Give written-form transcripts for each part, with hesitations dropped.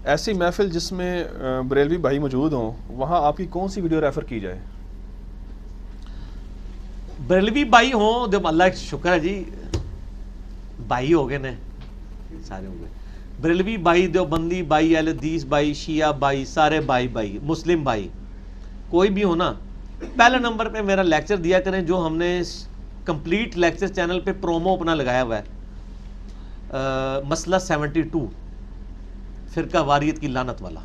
ایسی محفل جس میں بریلوی بھائی موجود ہوں وہاں آپ کی کون سی ویڈیو ریفر کی جائے؟ بریلوی بھائی ہوں جب اللہ کا شکر ہے جی، بھائی ہو گئے نا، سارے ہو گئے، بریلوی بھائی، دیوبندی بھائی، اہل حدیث بھائی، شیعہ بھائی، سارے بھائی بھائی، مسلم بھائی، کوئی بھی ہو نا، پہلے نمبر پہ میرا لیکچر دیا کریں جو ہم نے کمپلیٹ لیکچر چینل پہ پرومو اپنا لگایا ہوا ہے، مسئلہ 72 فرقہ واریت کی لعنت والا،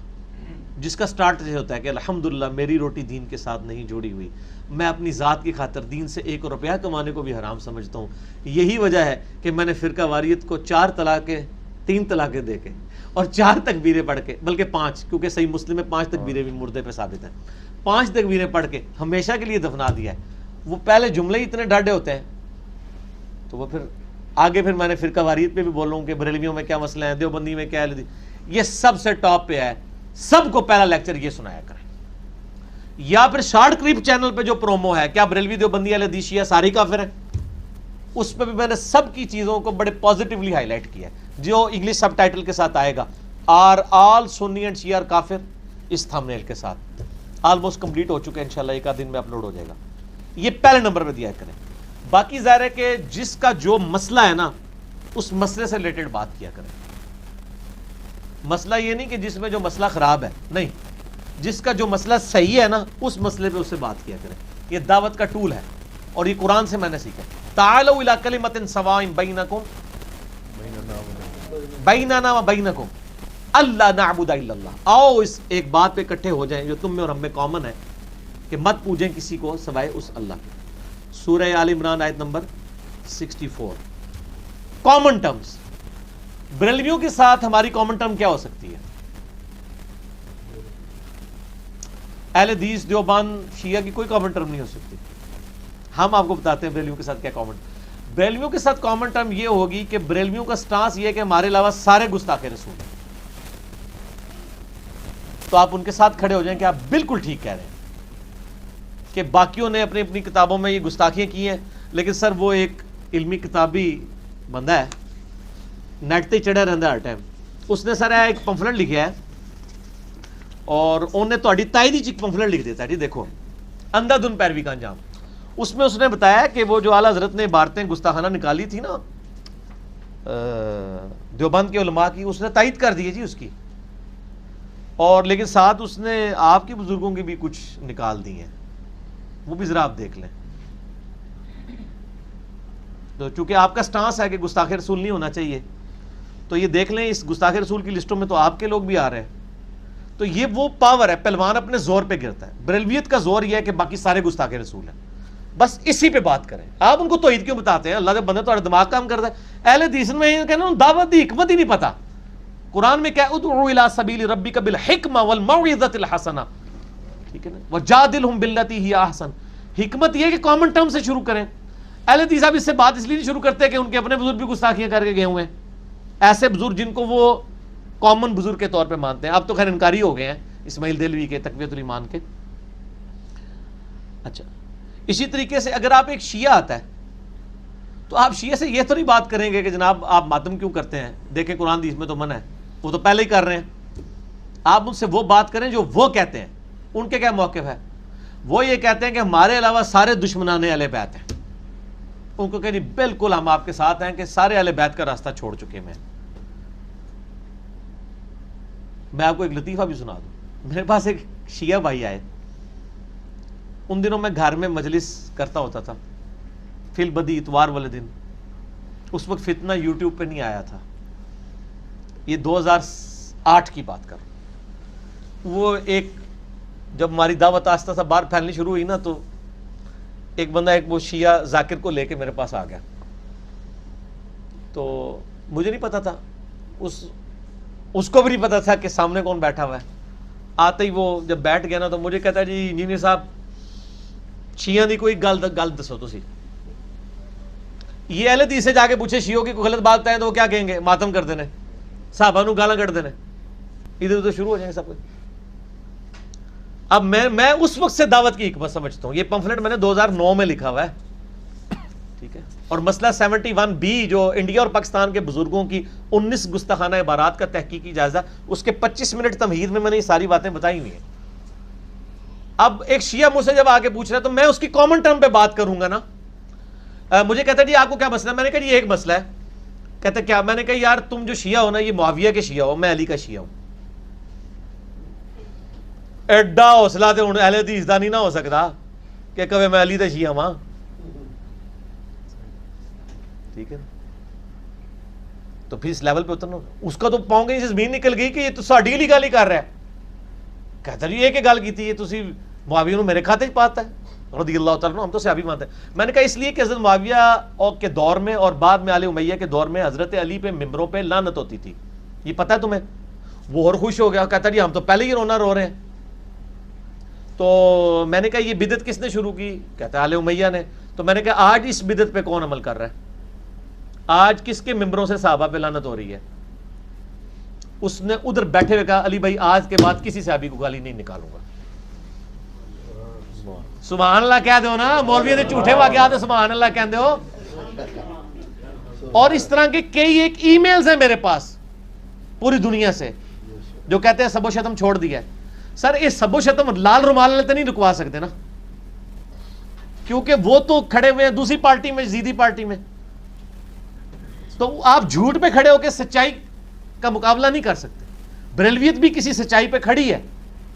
جس کا سٹارٹ یہ ہوتا ہے کہ الحمدللہ میری روٹی دین کے ساتھ نہیں جوڑی ہوئی، میں اپنی ذات کی خاطر دین سے 1 روپیہ کمانے کو بھی حرام سمجھتا ہوں، یہی وجہ ہے کہ میں نے فرقہ واریت کو 4 طلاقیں 3 طلاقیں دے کے اور 4 تکبیریں پڑھ کے، بلکہ 5، کیونکہ صحیح مسلم میں 5 تکبیریں بھی مردے پہ ثابت ہیں، 5 تکبیریں پڑھ کے ہمیشہ کے لیے دفنا دیا ہے۔ وہ پہلے جملے ہی اتنے ڈاڈے ہوتے ہیں، تو وہ پھر آگے پھر میں نے فرقہ واریت پہ بھی بولوں کہ بریلویوں میں کیا مسئلہ ہے، دیوبندی میں کیا ہے، یہ سب سے ٹاپ پہ ہے، سب کو پہلا لیکچر یہ سنایا کریں۔ یا پھر شارٹ کلپ چینل پہ جو پرومو ہے، کیا بریلوی دیوبندی اہل حدیث شیعہ ساری کافر ہیں، اس پہ بھی میں نے سب کی چیزوں کو بڑے پازیٹیولی ہائی لائٹ کیا ہے، جو انگلش سب ٹائٹل کے ساتھ آئے گا، آر آل سنی اینڈ شیعہ کافر، اس تھمبنیل کے ساتھ آلموسٹ کمپلیٹ ہو چکا ہے، انشاءاللہ 1 آدھ دن میں اپلوڈ ہو جائے گا۔ یہ پہلے نمبر پہ دیا کریں۔ باقی ظاہر ہے کہ جس کا جو مسئلہ ہے نا، اس مسئلے سے ریلیٹڈ بات کیا کریں۔ مسئلہ یہ نہیں کہ جس میں جو مسئلہ خراب ہے، نہیں، جس کا جو مسئلہ صحیح ہے نا، اس مسئلے پہ اس سے بات کیا کریں۔ یہ دعوت کا ٹول ہے اور یہ قرآن سے میں نے سیکھا۔ تعالوا الی کلمۃ سواء بینکم بیننا و بینکم اللہ نعبد الا اللہ، آؤ اس ایک بات پہ اکٹھے ہو جائیں جو تم میں اور ہم میں کامن ہے، کہ مت پوجیں کسی کو سوائے اس اللہ کے۔ سورہ آل عمران آیت نمبر 64۔ کامن ٹرمز، بریلویوں کے ساتھ ہماری کامن ٹرم کیا ہو سکتی ہے؟ اہل حدیث دیوبند شیعہ کی کوئی کامن ٹرم نہیں ہو سکتی۔ ہم آپ کو بتاتے ہیں بریلویوں کے ساتھ کیا کامن ٹرم۔ بریلویوں کے ساتھ کامن ٹرم یہ ہوگی کہ بریلویوں کا سٹانس یہ ہے کہ ہمارے علاوہ سارے گستاخ رسول ہیں۔ تو آپ ان کے ساتھ کھڑے ہو جائیں کہ آپ بالکل ٹھیک کہہ رہے ہیں کہ باقیوں نے اپنی اپنی کتابوں میں یہ گستاخیاں کی ہیں، لیکن سر وہ ایک علمی کتابی بندہ ہے، نیٹ تے چڑھا رہتا ہے ہر ٹائم، اس نے سر ایک پمفلٹ لکھا ہے اور انہیں تہاڈی تائید وچ ایک پمفلٹ لکھ دیتا ہے جی، دیکھو اندھا دھن پیروی کا انجام۔ اس میں اس نے بتایا کہ وہ جو اعلیٰ حضرت نے عبارتیں گستاخانہ نکالی تھی نا دیوبند کے علماء کی، اس نے تائید کر دی ہے جی اس کی، اور لیکن ساتھ اس نے آپ کی بزرگوں کی بھی کچھ نکال دی ہیں، وہ بھی ذرا آپ دیکھ لیں۔ تو چونکہ آپ کا سٹانس ہے کہ گستاخ رسول نہیں ہونا چاہیے، تو یہ دیکھ لیں اس گستاخ رسول کی لسٹوں میں تو آپ کے لوگ بھی آ رہے ہیں۔ تو یہ وہ پاور ہے، پہلوان اپنے زور پہ گرتا ہے۔ بریلویت کا زور یہ ہے کہ باقی سارے گستاخ رسول ہیں، بس اسی پہ بات کریں۔ آپ ان کو توحید کیوں بتاتے ہیں؟ اللہ کے بندے تو دماغ کام کرتا ہے۔ اہل حدیث میں یہ کہنا دعوت دی حکمت ہی نہیں پتا۔ قرآن میں کیا ہے؟ ادعو الی سبیل ربک بالحکمہ والموعظۃ الحسنہ، ٹھیک ہے نا، وجادلہم باللتی ہی احسن۔ حکمت یہ ہے کہ کامن ٹرم سے شروع کریں۔ اہل حدیث اب اس سے بات اس لیے نہیں شروع کرتے کہ ان کے اپنے بزرگ بھی گستاخیاں کر کے گئے ہوئے ہیں، ایسے بزرگ جن کو وہ کامن بزرگ کے طور پہ مانتے ہیں۔ اب تو خیر انکاری ہو گئے ہیں اسماعیل دہلوی کے، تقویۃ الایمان کے۔ اچھا، اسی طریقے سے اگر آپ ایک شیعہ آتا ہے تو آپ شیعہ سے یہ تو نہیں بات کریں گے کہ جناب آپ ماتم کیوں کرتے ہیں، دیکھیں قرآن حدیث میں تو منع ہے، وہ تو پہلے ہی کر رہے ہیں۔ آپ ان سے وہ بات کریں جو وہ کہتے ہیں۔ ان کے کیا موقف ہے؟ وہ یہ کہتے ہیں کہ ہمارے علاوہ سارے دشمنان اہل بیت ہیں۔ ان کو کہیں بالکل ہم آپ کے ساتھ ہیں کہ سارے اہل بیت کا راستہ چھوڑ چکے ہیں۔ میں آپ کو ایک لطیفہ بھی سنا دوں۔ میرے پاس ایک شیعہ بھائی آئے، ان دنوں میں گھر میں مجلس کرتا ہوتا تھا، فی البدی اتوار والے دن، اس وقت فتنہ یوٹیوب پہ نہیں آیا تھا، یہ 2008 کی بات کر۔ وہ ایک جب ہماری دعوت آستہ سا باہر پھیلنی شروع ہوئی نا، تو ایک بندہ ایک وہ شیعہ ذاکر کو لے کے میرے پاس آ گیا۔ تو مجھے نہیں پتا تھا، اس کو بھی نہیں پتا تھا کہ سامنے کون بیٹھا ہوا ہے۔ آتے ہی وہ جب بیٹھ گیا نا تو مجھے کہتا ہے جی انجینئر صاحب شیعہ دی کوئی گل دسو تسی۔ یہ اہل حدیث سے جا کے پوچھے شیعوں کی کوئی غلط بات ہے تو وہ کیا کہیں گے؟ ماتم کر دینے، صحابہ نو گالاں کٹ دینے، ادھر ادھر شروع ہو جائیں گے سب کچھ۔ اب میں اس وقت سے دعوت کی حکمت سمجھتا ہوں۔ یہ پمفلٹ میں نے 2009 میں لکھا ہوا ہے، ٹھیک ہے۔ اور مسئلہ 71B جو انڈیا اور پاکستان کے بزرگوں کی 19 گستاخانہ عبارات کا تحقیقی جائزہ، اس کے 25 منٹ تمہید میں نے یہ ساری باتیں بتائی ہوئی ہیں. اب ایک شیعہ مجھ سے جب آگے پوچھ رہا ہے تو میں اس کی کامن ٹرم پہ بات کروں گا نا. مجھے کہتا ہے جی آپ کو کیا مسئلہ ہے؟ میں نے کہا یہ ایک مسئلہ ہے. کہتا ہے کیا؟ میں نے کہا یار تم جو شیعہ ہو نا یہ معاویہ کے شیعہ ہو، میں علی کا شیعہ ہوں. ایڈا حوصلہ تے ہن اہل حدیث دا نہیں نہ ہو سکتا کہ کہے میں علی دا شیعہ ہاں. ٹھیک ہے تو پھر اس لیول پہ اترنا، اس کا تو پاؤں گئی سے زمین نکل گئی کہ یہ تو ساڈی علی گل ہی کر رہا ہے. کہتا جی یہ کہ گل کیتی ہے تسی معاویہ نو میرے کھاتے پاتا ہے رضی اللہ تعالیٰ عنہ، ہم تو صحابی مانتے ہیں. میں نے کہا اس لیے کہ حضرت معاویہ کے دور میں اور بعد میں آل امیہ کے دور میں حضرت علی پہ ممبروں پہ لعنت ہوتی تھی، یہ پتہ ہے تمہیں؟ وہ اور خوش ہو گیا، کہتا جی ہم تو پہلے ہی رونا رو رہے ہیں. تو میں نے کہا یہ بدعت کس نے شروع کی؟ کہتا ہے آل امیہ نے. تو میں نے کہا آج اس بدعت پہ کون عمل کر رہا ہے؟ آج کس کے ممبروں سے صحابہ پہ لعنت ہو رہی ہے؟ اس نے ادھر بیٹھے ہوئے کہا علی بھائی آج کے بعد کسی صحابی کو گالی نہیں نکالوں گا. سبحان اللہ کہہ دو نا، مولوی دے جھوٹے واقعات سبحان اللہ کہہ دو. اور اس طرح کے کئی ایک ای میلز ہیں میرے پاس پوری دنیا سے جو کہتے ہیں سب و شتم چھوڑ دیا ہے. سر یہ سب و شتم لال رومال والے تو نہیں رکوا سکتے نا، کیونکہ وہ تو کھڑے ہوئے ہیں دوسری پارٹی میں، یزیدی پارٹی میں. تو آپ جھوٹ پہ کھڑے ہو کے سچائی کا مقابلہ نہیں کر سکتے. بریلویت بھی کسی سچائی پہ کھڑی ہے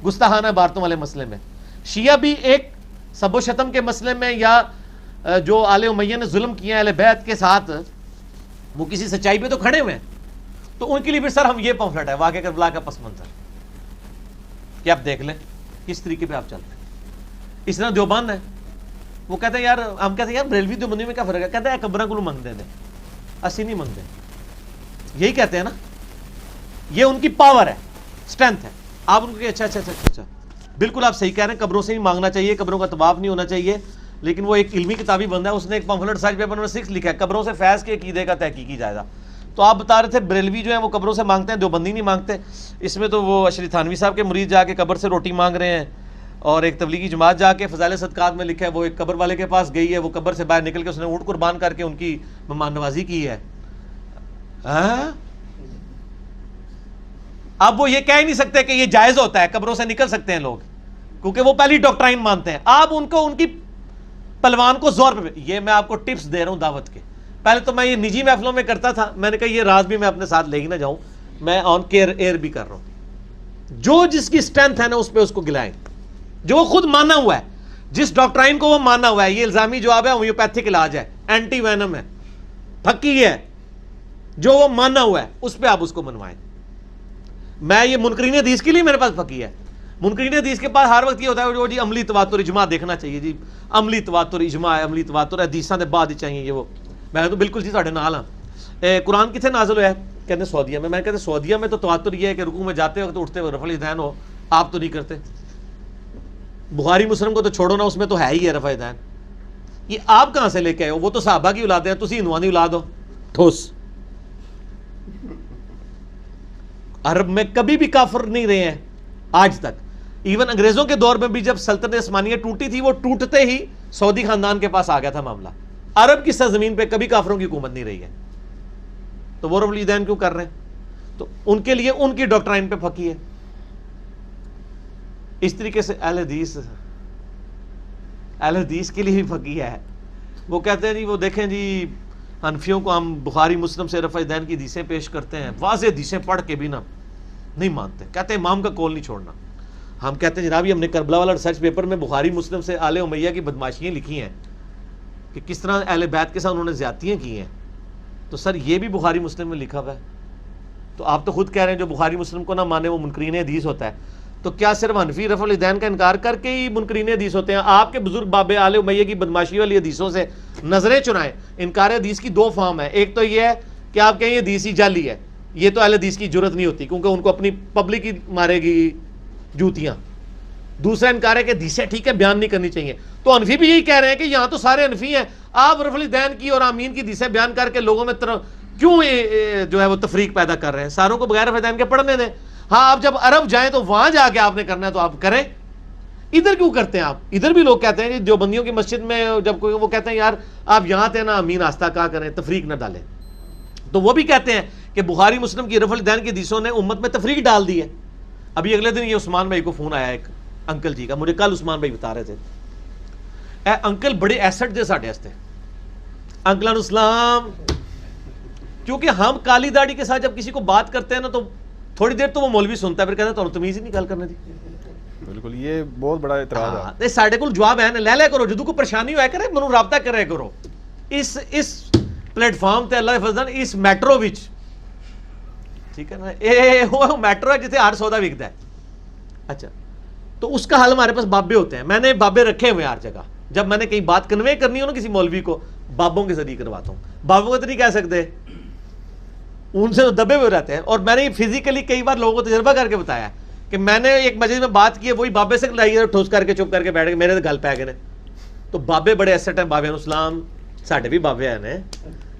گستاخانہ عبارتوں والے مسئلے میں. شیعہ بھی ایک سب و شتم کے مسئلے میں یا جو آل امیہ نے ظلم کیا اہل بیت کے ساتھ وہ کسی سچائی پہ تو کھڑے ہوئے ہیں. تو ان کے لیے پھر سر ہم یہ پمفلٹ ہے واقعہ کربلا کا پس منظر کہ آپ دیکھ لیں کس طریقے پہ آپ چلتے ہیں. اس طرح دیوبند ہے، وہ کہتے ہیں یار ہم کہتے ہیں یار بریلوی دیوبندی میں کیا فرق ہے؟ کہتے ہیں قبروں کو منگتے ہیں اسی نہیں منگتے. یہی کہتے ہیں نا، یہ ان کی پاور ہے، اسٹرینتھ ہے. آپ ان کو کہ اچھا اچھا اچھا اچھا بالکل آپ صحیح کہہ رہے ہیں، قبروں سے نہیں مانگنا چاہیے، قبروں کا طواف نہیں ہونا چاہیے. لیکن وہ ایک علمی کتابی بندہ ہے، اس نے ایک پمفلٹ سرچ پیپر نمبر 6 لکھا ہے قبروں سے فیض کے عقیدے کا تحقیقی جائزہ. تو آپ بتا رہے تھے بریلوی جو ہیں وہ قبروں سے مانگتے ہیں، دیوبندی نہیں مانگتے. اس میں تو وہ اشری تھانوی صاحب کے مرید جا کے قبر سے روٹی مانگ رہے ہیں، اور ایک تبلیغی جماعت جا کے فضائل صدقات میں لکھا ہے وہ ایک قبر والے کے پاس گئی ہے، وہ قبر سے باہر نکل کے اس نے اونٹ قربان کر کے ان کی مہمان نوازی کی ہے. اب وہ یہ کہہ نہیں سکتے کہ یہ جائز ہوتا ہے، قبروں سے نکل سکتے ہیں لوگ کیونکہ وہ پہلی ڈاکٹرائن مانتے ہیں. آپ ان کو ان کی پلوان کو زور پہ، یہ میں آپ کو ٹپس دے رہا ہوں دعوت کے. پہلے تو میں یہ نجی محفلوں میں کرتا تھا، میں نے کہا یہ راز بھی میں اپنے ساتھ لے ہی نہ جاؤں، میں آن کیئر ایئر بھی کر رہا ہوں. جو جس کی اسٹرینتھ ہے نا اس پہ اس کو گلائیں، جو وہ خود مانا ہوا ہے، جس ڈاکٹرائن کو وہ مانا ہوا ہے. یہ الزامی جواب ہے ہومیوپیتھک علاج ہے، اینٹی وینم ہے، پھکی ہے، جو وہ مانا ہوا ہے اس پہ آپ اس کو منوائیں. میں یہ منکرین حدیث کے لیے میرے پاس پھکی ہے. منکرین حدیث کے پاس ہر وقت یہ ہوتا ہے جو جی عملی تواتر اجماع دیکھنا چاہیے، جی عملی تواتر اجماع ہے، عملی تواتر حدیثاں دے بعد ہی چاہیے. یہ وہ میں تو بالکل جی تہاڈے نال ہاں. قرآن کتنے نازل ہوا ہے؟ کہتے ہیں سعودیہ میں. میں کہتے ہیں سعودیہ میں تو تواتر یہ ہے کہ رکوع میں جاتے وقت اٹھتے ہوئے رفع الیدین ہو، آپ تو نہیں کرتے. بخاری مسلم کو تو چھوڑو نا، اس میں تو ہے ہی ہے رفع الیدین. یہ آپ کہاں سے لے کے آئے ہو؟ وہ تو صحابہ کی اولاد ہیں، تسی ہندوؤں دی اولاد ہو. ٹھوس. عرب میں کبھی بھی کافر نہیں رہے ہیں آج تک. ایون انگریزوں کے دور میں بھی جب سلطنت عثمانیہ ٹوٹی تھی، وہ ٹوٹتے ہی سعودی خاندان کے پاس آ گیا تھا معاملہ. عرب کی سرزمین پہ کبھی کافروں کی حکومت نہیں رہی ہے، تو وہ رفع الیدین کیوں کر رہے ہیں؟ تو ان کے لیے ان کی ڈاکٹرائن پہ پھکی ہے. اس طریقے سے اہل حدیث کے لیے بھی پھکی ہے. وہ کہتے ہیں جی وہ دیکھیں جی حنفیوں کو ہم بخاری مسلم سے رفع الیدین کی حدیثیں پیش کرتے ہیں، واضح حدیثیں پڑھ کے بھی نا نہیں مانتے. کہتے ہیں امام کا قول نہیں چھوڑنا. ہم کہتے ہیں جناب یہ ہم نے کربلا والا ریسرچ پیپر میں بخاری مسلم سے آل امیہ کی بدماشیاں لکھی ہیں کہ کس طرح اہل بیت کے ساتھ انہوں نے زیادتیاں کی ہیں. تو سر یہ بھی بخاری مسلم میں لکھا ہوا ہے. تو آپ تو خود کہہ رہے ہیں جو بخاری مسلم کو نہ مانے وہ منکرین حدیث ہوتا ہے. تو کیا صرف حنفی رفع الیدین کا انکار کر کے ہی منکرین حدیث ہوتے ہیں؟ آپ کے بزرگ باب آل امیہ کی بدماشی والی حدیثوں سے نظریں چرائیں. انکار حدیث کی دو فارم ہے. ایک تو یہ ہے کہ آپ کہیں یہ حدیث ہی جعلی ہے، یہ تو اہل حدیث کی جرت نہیں ہوتی کیونکہ ان کو اپنی پبلک ہی مارے گی جوتیاں. دوسرا انکار ہے کہ حدیثیں ٹھیک ہے بیان نہیں کرنی چاہیے. تو حنفی بھی یہی کہہ رہے ہیں کہ یہاں تو سارے حنفی ہیں، آپ رفع الیدین کی اور آمین کی حدیثیں بیان کر کے لوگوں میں کیوں جو ہے وہ تفریق پیدا کر رہے ہیں؟ ساروں کو بغیر رفع الیدین کے پڑھنے دیں. ہاں آپ جب عرب جائیں تو وہاں جا کے آپ نے کرنا ہے تو آپ کریں. ادھر کیوں کرتے ہیں آپ؟ ادھر بھی لوگ کہتے ہیں جی دیوبندیوں کی مسجد میں جب کوئی وہ کہتے ہیں یار آپ یہاں تھے نا امین آستہ کا کریں، تفریق نہ ڈالیں، تو وہ بھی کہتے ہیں کہ بخاری مسلم کی رفع الدین کی حدیثوں نے امت میں تفریق ڈال دی ہے. ابھی اگلے دن یہ عثمان بھائی کو فون آیا ایک انکل جی کا، مجھے کل عثمان بھائی بتا رہے تھے، اے انکل بڑے ایسٹ دے ساڈے واسطے، انکلاں نوں سلام، کیونکہ ہم کالی داڑھی کے ساتھ جب کسی کو بات کرتے ہیں نا تو تھوڑی دیر تو وہ مولوی سنتا ہے، پھر کہتا ہے تمہیں تمیز ہی نہیں گل کرنے دی. بالکل یہ بہت بڑا اعتراض ہے. تے ساڈے کول جواب ہے نا، لے لے کرو، جدوں کوئی پریشانی ہویا کرے منوں رابطہ کرے کرو. اس پلیٹ فارم تے اللہ دے فضل اس میٹرو وچ، ٹھیک ہے نا، اے وہ میٹرو ہے جتھے ہر سودا وکدا ہے. اچھا تو اس کا حل ہمارے پاس بابے ہوتے ہیں، میں نے بابے رکھے ہوئے ہیں ہر جگہ. جب میں نے کہیں بات کنوے کرنی ہو نا کسی مولوی کو، بابوں کے ذریعے کرواتا ہوں. بابوں کو تو نہیں کہہ سکتے، ان سے تو دبے ہوئے رہتے ہیں. اور میں نے فزیکلی کئی بار لوگوں کو تجربہ کر کے بتایا کہ میں نے ایک مسجد میں بات کی ہے، وہی بابے سے لائیے ٹھوس کر کے چپ کر کے بیٹھ کے میرے گل پہ گئے. تو بابے بڑے ایسٹ ہیں، بابے اسلام ساڈے بھی بابے ہیں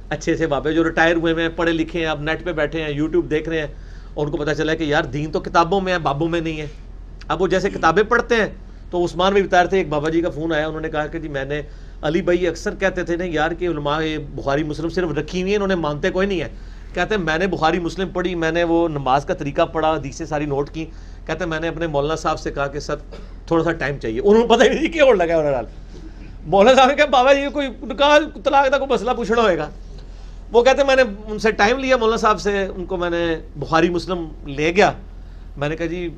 اچھے سے بابے جو ریٹائر ہوئے ہیں، پڑھے لکھے ہیں، اب نیٹ پہ بیٹھے ہیں، یوٹیوب دیکھ رہے ہیں، اور ان کو پتہ چلا ہے کہ یار دین تو کتابوں میں ہے، بابوں میں نہیں ہے. اب وہ جیسے کتابیں پڑھتے ہیں تو عثمان بھی بتا رہے تھے، ایک بابا جی کا فون آیا، انہوں نے کہا کہ جی میں نے علی بھائی اکثر کہتے تھے نا یار کہ علماء یہ بخاری مسلم صرف رکھی ہوئی ہیں، انہوں نے مانتے کوئی نہیں ہے. کہتے ہیں میں نے بخاری مسلم پڑھی، میں نے وہ نماز کا طریقہ پڑھا، حدیثیں ساری نوٹ کی. کہتے ہیں میں نے اپنے مولانا صاحب سے کہا کہ سر تھوڑا سا ٹائم چاہیے. انہوں نے پتہ ہی نہیں کہ اور لگا انہوں نے. مولانا صاحب نے کہا بابا جی کوئی نکاح طلاق کا کوئی مسئلہ پوچھنا ہوئے گا. وہ کہتے ہیں میں نے ان سے ٹائم لیا مولانا صاحب سے، ان کو میں نے بخاری مسلم لے گیا. میں نے کہا جی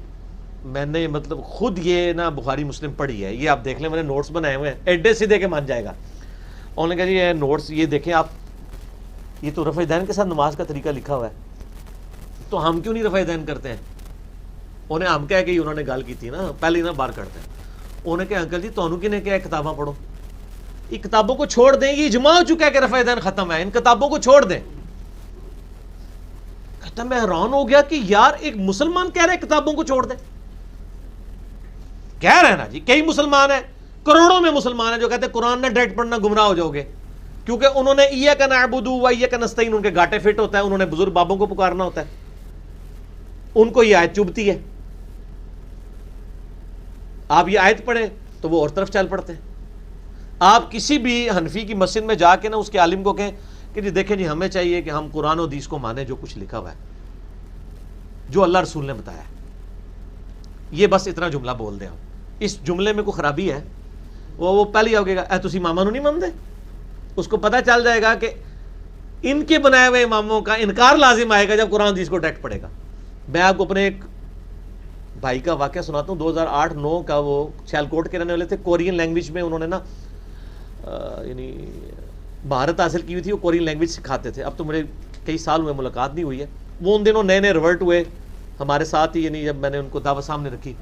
میں نے مطلب خود یہ نا بخاری مسلم پڑھی ہے، یہ آپ دیکھ لیں، میں نے نوٹس بنائے ہوئے ہیں، ایڈے سیدھے کے مان جائے گا. انہوں نے کہا جی یہ نوٹس یہ دیکھیں آپ، یہ تو رفع دین کے ساتھ نماز کا طریقہ لکھا ہوا ہے، تو ہم کیوں نہیں رفع دین کرتے ہیں؟ انہیں ہم کہہ کہ انہوں نے گل کی تھی نا پہلے ہی نا باہر کرتے ہیں. انہوں نے کہا انکل جی تمہیں کنے کیا کتاباں پڑھو، یہ کتابوں کو چھوڑ دیں، یہ اجماع ہو چکا ہے کہ رفع دین ختم ہے، ان کتابوں کو چھوڑ دیں. کہتا میں حیران ہو گیا کہ یار ایک مسلمان کہہ رہے کتابوں کو چھوڑ دیں. کہہ رہے ہیں نا جی، کئی مسلمان ہیں، کروڑوں میں مسلمان ہیں جو کہتے ہیں قرآن نے ڈائریکٹ پڑھنا گمراہ ہو جاؤ گے، کیونکہ انہوں نے ایاک نعبد و ایاک نستعین ان کے گاٹے فٹ ہوتا ہے، انہوں نے بزرگ بابوں کو پکارنا ہوتا ہے، ان کو یہ آیت چبھتی ہے. آپ یہ آیت پڑھیں تو وہ اور طرف چل پڑتے ہیں. آپ کسی بھی حنفی کی مسجد میں جا کے نا اس کے عالم کو کہیں کہ جی دیکھیں جی ہمیں چاہیے کہ ہم قرآن و حدیث کو مانیں جو کچھ لکھا ہوا ہے، جو اللہ رسول نے بتایا ہے. یہ بس اتنا جملہ بول دیں. اس جملے میں کوئی خرابی ہے وہ پہلے آؤ گا اے تسی اماماں نوں نہیں مانتے، اس کو پتہ چل جائے گا کہ ان کے بنائے ہوئے اماموں کا انکار لازم آئے گا جب قرآن حدیث کو ڈائریکٹ پڑھے گا. میں آپ کو اپنے ایک بھائی کا واقعہ سناتا ہوں. 2008-9 کا، وہ سیالکوٹ کے رہنے والے تھے. کورین لینگویج میں انہوں نے نا یعنی مہارت حاصل کی ہوئی تھی، وہ کورین لینگویج سکھاتے تھے. اب تو مجھے کئی سال ہوئے ملاقات نہیں ہوئی ہے. وہ ان دنوں نئے ریورٹ ہوئے ہمارے ساتھ ہی، یعنی جب میں نے ان کو دعوت سامنے رکھی.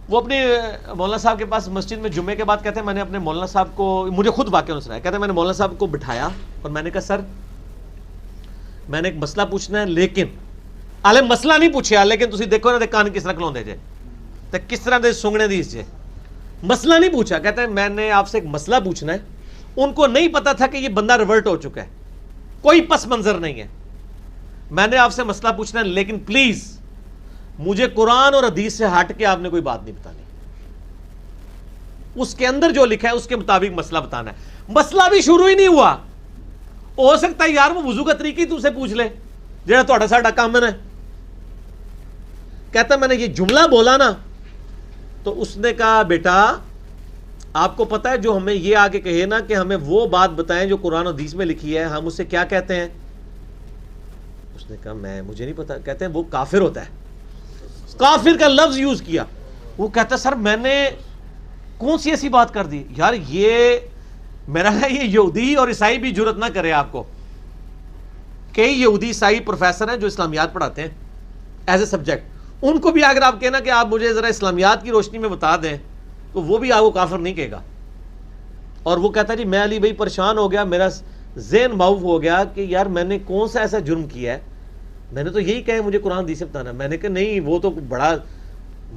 وہ اپنے مولانا صاحب کے پاس مسجد میں جمعے کے بعد کہتے ہیں میں نے اپنے مولانا صاحب کو، مجھے خود واقعہ سنایا، کہتے ہیں میں نے مولانا صاحب کو بٹھایا اور میں نے کہا سر میں نے ایک مسئلہ پوچھنا ہے، لیکن آلے مسئلہ نہیں پوچھیا، لیکن تسی دیکھو نا کان کس طرح کھلوندے جے تے کس طرح دے سنگنے دی جے. مسئلہ نہیں پوچھا. کہتے ہیں میں نے آپ سے ایک مسئلہ پوچھنا ہے. ان کو نہیں پتا تھا کہ یہ بندہ ریورٹ ہو چکا ہے، کوئی پس منظر نہیں ہے. میں نے آپ سے مسئلہ پوچھنا ہے لیکن پلیز مجھے قرآن اور حدیث سے ہٹ کے آپ نے کوئی بات نہیں بتانی، اس کے اندر جو لکھا ہے اس کے مطابق مسئلہ بتانا ہے. مسئلہ بھی شروع ہی نہیں ہوا. ہو سکتا ہے یار وہ وضو کا طریقہ ہی تم سے پوچھ لے جہاں تہاڈا ساڈا کام ہے. کہتا میں نے یہ جملہ بولا نا تو اس نے کہا بیٹا آپ کو پتا ہے جو ہمیں یہ آگے کہے نا کہ ہمیں وہ بات بتائیں جو قرآن و حدیث میں لکھی ہے، ہم اس سے کیا کہتے ہیں؟ اس نے کہا مجھے نہیں پتا. کہتے ہیں وہ کافر ہوتا ہے. کافر کا لفظ یوز کیا. وہ کہتا سر میں نے کون سی ایسی بات کر دی یار، یہ میرا ہے یہ یہودی اور عیسائی بھی جرت نہ کرے. آپ کو کئی یہودی عیسائی پروفیسر ہیں جو اسلامیات پڑھاتے ہیں ایز اے سبجیکٹ، ان کو بھی اگر آپ کہنا کہ آپ مجھے ذرا اسلامیات کی روشنی میں بتا دیں تو وہ بھی آپ کو کافر نہیں کہے گا. اور وہ کہتا جی میں علی بھائی پریشان ہو گیا، میرا ذہن معاف ہو گیا کہ یار میں نے کون سا ایسا جرم کیا ہے، میں نے تو یہی کہا مجھے قرآن حدیث سے بتانا. میں نے کہا نہیں وہ تو بڑا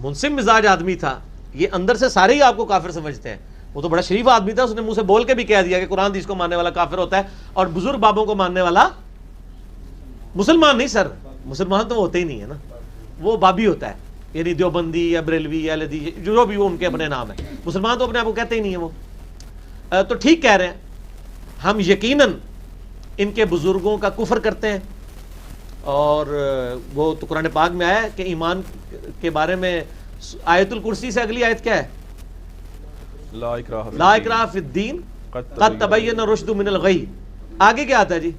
منصف مزاج آدمی تھا، یہ اندر سے سارے ہی آپ کو کافر سمجھتے ہیں. وہ تو بڑا شریف آدمی تھا، اس نے منہ سے بول کے بھی کہہ دیا کہ قرآن حدیث کو ماننے والا کافر ہوتا ہے اور بزرگ بابوں کو ماننے والا مسلمان نہیں. سر مسلمان تو ہوتے ہی نہیں ہے نا، وہ بابی ہوتا ہے. یعنی دیوبندی یا بریلوی یا لدی جو بھی وہ ان کے اپنے نام ہیں، مسلمان تو اپنے آپ کو کہتے ہی نہیں ہیں وہ، تو ٹھیک کہہ رہے ہیں، ہم یقیناً ان کے بزرگوں کا کفر کرتے ہیں، اور وہ تو قرآن پاک میں آیا ہے کہ ایمان کے بارے میں آیت الکرسی سے اگلی آیت کیا ہے؟ لا اکراہ فی الدین قد تبین الرشد من الغی، آگے کیا آتا ہے جی؟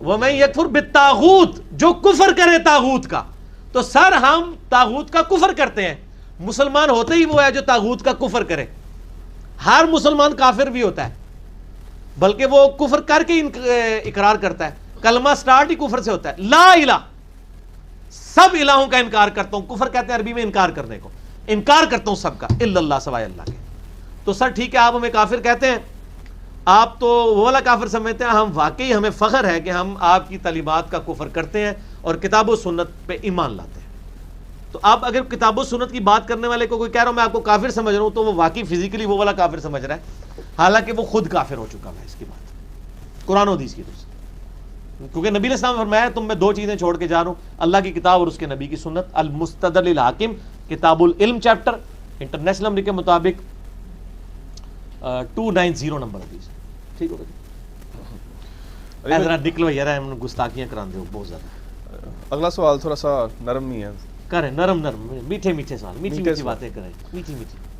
وَمَن يَكْفُرْ بِالطَّاغُوتِ، جو کفر کرے طاغوت کا، تو سر ہم طاغوت کا کفر کرتے ہیں، مسلمان ہوتے ہی وہ ہے جو طاغوت کا کفر کرے، ہر مسلمان کافر بھی ہوتا ہے، بلکہ وہ کفر کر کے اقرار کرتا ہے، کلمہ سٹارٹ ہی کفر سے ہوتا ہے، لا الہ، سب الہوں کا انکار کرتا ہوں، کفر کہتے ہیں عربی میں انکار کرنے کو، انکار کرتا ہوں سب کا، الا اللہ، سوائے اللہ کے، تو سر ٹھیک ہے آپ ہمیں کافر کہتے ہیں، آپ تو وہ والا کافر سمجھتے ہیں، ہم واقعی ہمیں فخر ہے کہ ہم آپ کی تعلیمات کا کفر کرتے ہیں اور کتاب و سنت پہ ایمان لاتے ہیں، تو آپ اگر کتاب و سنت کی بات کرنے والے کو کوئی کہہ رہا ہوں میں آپ کو کافر سمجھ رہا ہوں، تو وہ واقعی فزیکلی وہ والا کافر سمجھ رہا ہے، حالانکہ وہ خود کافر ہو چکا ہے، اس کی بات قرآن و حدیث کی طرف سے، کیونکہ نبی علیہ السلام نے فرمایا تم میں دو چیزیں چھوڑ کے جا رہا ہوں، اللہ کی کتاب اور اس کے نبی کی سنت، المستدل الحاکم کتاب العلم چیپٹر، انٹرنیشنل نمبر کے مطابق 290 نمبر حدیث، ٹھیک ہو گیا؟ ذرا نکلو یار، ہم گستاخیاں کران دے بہت زیادہ۔ اگلا سوال تھوڑا سا نرم ہی ہے، کریں نرم نرم، میٹھے میٹھے سوال، میٹھی میٹھی باتیں کریں، میٹھی میٹھی۔